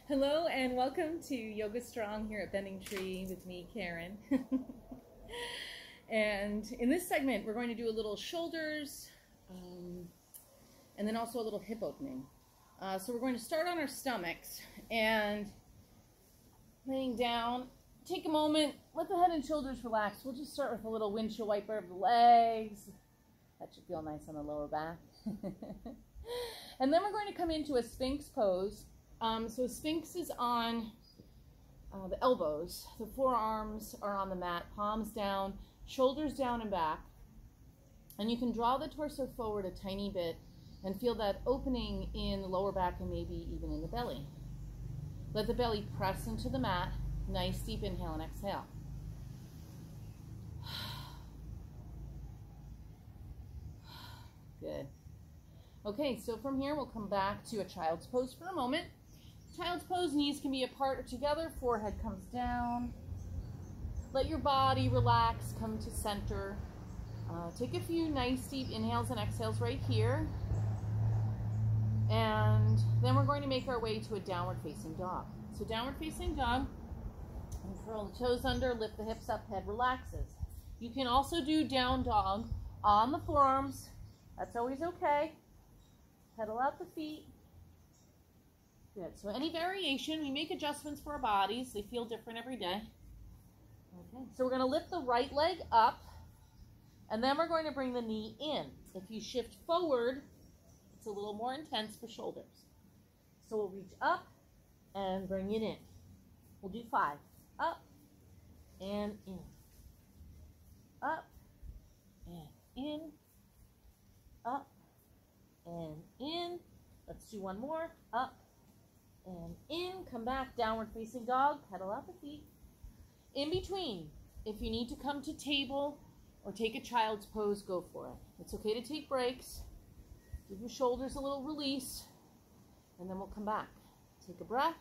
Hello and welcome to Yoga Strong here at Bending Tree with me, Karen. And in this segment, we're going to do a little shoulders and then also a little hip opening. So we're going to start on our stomachs and laying down. Take a moment, let the head and shoulders relax. We'll just start with a little windshield wiper of the legs. That should feel nice on the lower back. And then we're going to come into a Sphinx pose. So Sphinx is on the elbows. The forearms are on the mat, palms down, shoulders down and back. And you can draw the torso forward a tiny bit and feel that opening in the lower back and maybe even in the belly. Let the belly press into the mat. Nice deep inhale and exhale. Good. Okay, so from here we'll come back to a child's pose for a moment. Child's pose, knees can be apart or together, forehead comes down. Let your body relax, come to center. Take a few nice deep inhales and exhales right here. And then we're going to make our way to a downward facing dog. So downward facing dog, and curl the toes under, lift the hips up, head relaxes. You can also do down dog on the forearms. That's always okay. Pedal out the feet. Good. So any variation, we make adjustments for our bodies. They feel different every day. Okay. So we're going to lift the right leg up, and then we're going to bring the knee in. If you shift forward, it's a little more intense for shoulders. So we'll reach up and bring it in. We'll do 5. Up and in. Up and in. Up and in. Let's do one more. Up and in. Come back, downward facing dog. Pedal out the feet. In between, if you need to come to table or take a child's pose, go for it. It's okay to take breaks. Give your shoulders a little release, and then we'll come back. Take a breath.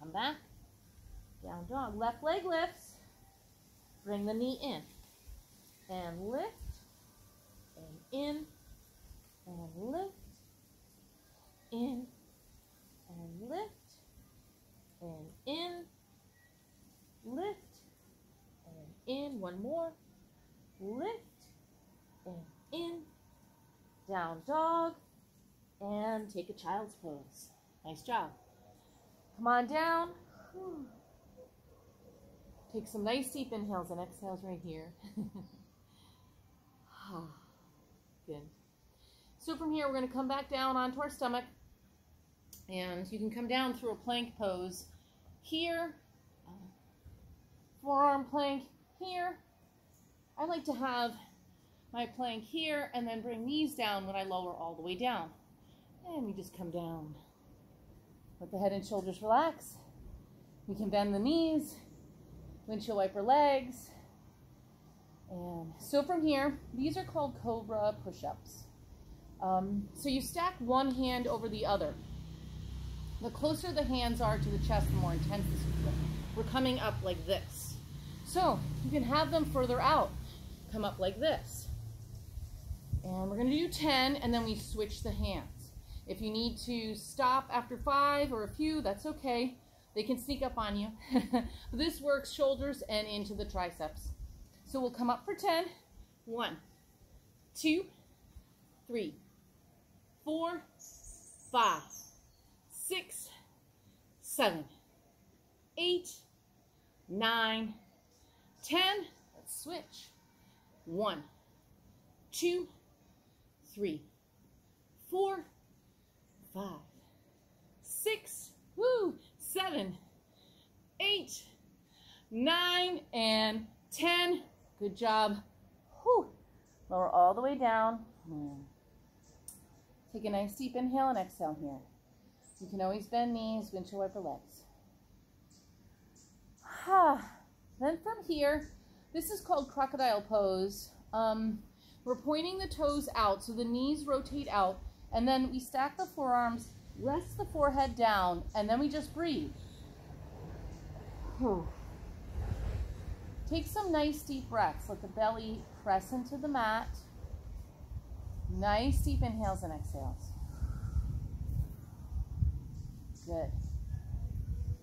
Come back. Down dog. Left leg lifts. Bring the knee in. And lift. And in. And lift. In. And lift. And in. Lift. And in. One more. Lift. And in. Down dog. And take a child's pose. Nice job. Come on down. Take some nice deep inhales and exhales right here. Good. So from here, we're going to come back down onto our stomach. And you can come down through a plank pose here. Forearm plank here. I like to have my plank here and then bring knees down when I lower all the way down. And we just come down. Let the head and shoulders relax. We can bend the knees, windshield wiper legs. And so from here, these are called cobra push-ups. So you stack one hand over the other. The closer the hands are to the chest, the more intense this is. We're coming up like this. So you can have them further out. Come up like this. And we're going to do 10, and then we switch the hands. If you need to stop after 5 or a few, that's okay. They can sneak up on you. This works shoulders and into the triceps. So we'll come up for 10. 1, 2, 3, 4, 5, 6, 7, 8, 9, 10. Let's switch. 1, 2, 3, 4, 5, 6, 7, 8, 9, and 10. Good job. Lower all the way down. Take a nice deep inhale and exhale here. You can always bend knees, windshield wiper legs. Then from here, this is called crocodile pose. We're pointing the toes out, so the knees rotate out, and then we stack the forearms, rest the forehead down, and then we just breathe. Take some nice deep breaths. Let the belly press into the mat. Nice deep inhales and exhales. Good.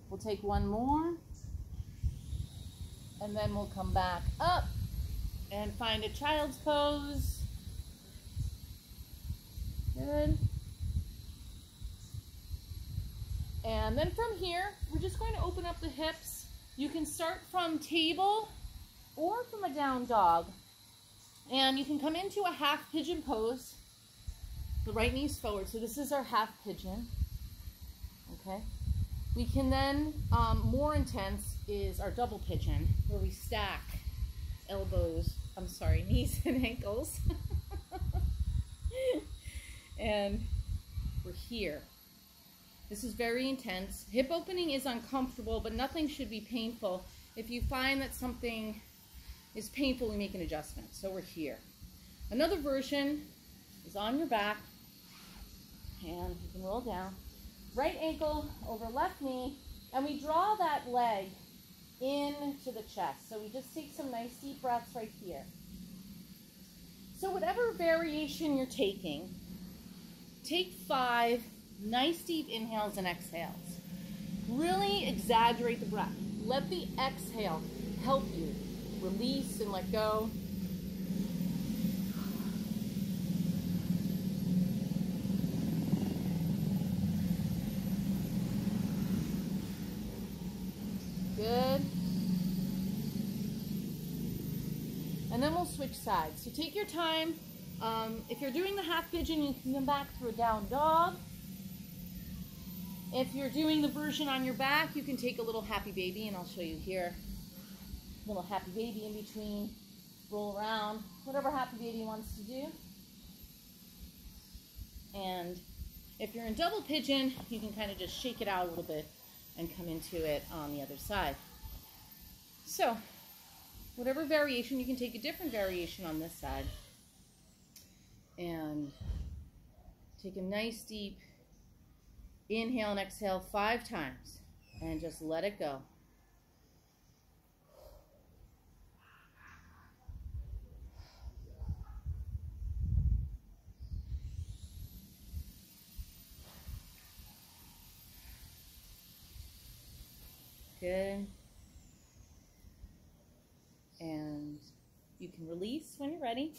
We'll take one more, and then we'll come back up and find a child's pose. Good. And then from here, we're just going to open up the hips. You can start from table or from a down dog. And you can come into a half pigeon pose. The right knee's forward. So this is our half pigeon. Okay. We can then, more intense is our double pigeon, where we stack knees and ankles. And we're here. This is very intense. Hip opening is uncomfortable, but nothing should be painful. If you find that something is painful, we make an adjustment. So we're here. Another version is on your back, and you can roll down. Right ankle over left knee, and we draw that leg into the chest. So we just take some nice deep breaths right here. So whatever variation you're taking, take 5 nice deep inhales and exhales. Really exaggerate the breath. Let the exhale help you release and let go. Good. And then we'll switch sides. So take your time. If you're doing the half pigeon, you can come back through a down dog. If you're doing the version on your back, you can take a little happy baby, and I'll show you here. Little happy baby in between. Roll around. Whatever happy baby wants to do. And if you're in double pigeon, you can kind of just shake it out a little bit and come into it on the other side. So, whatever variation, you can take a different variation on this side. And take a nice deep inhale and exhale 5 times. And just let it go. Good. And you can release when you're ready.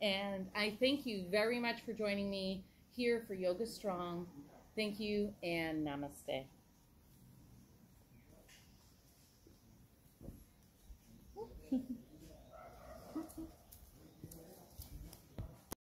And I thank you very much for joining me here for Yoga Strong. Thank you and namaste.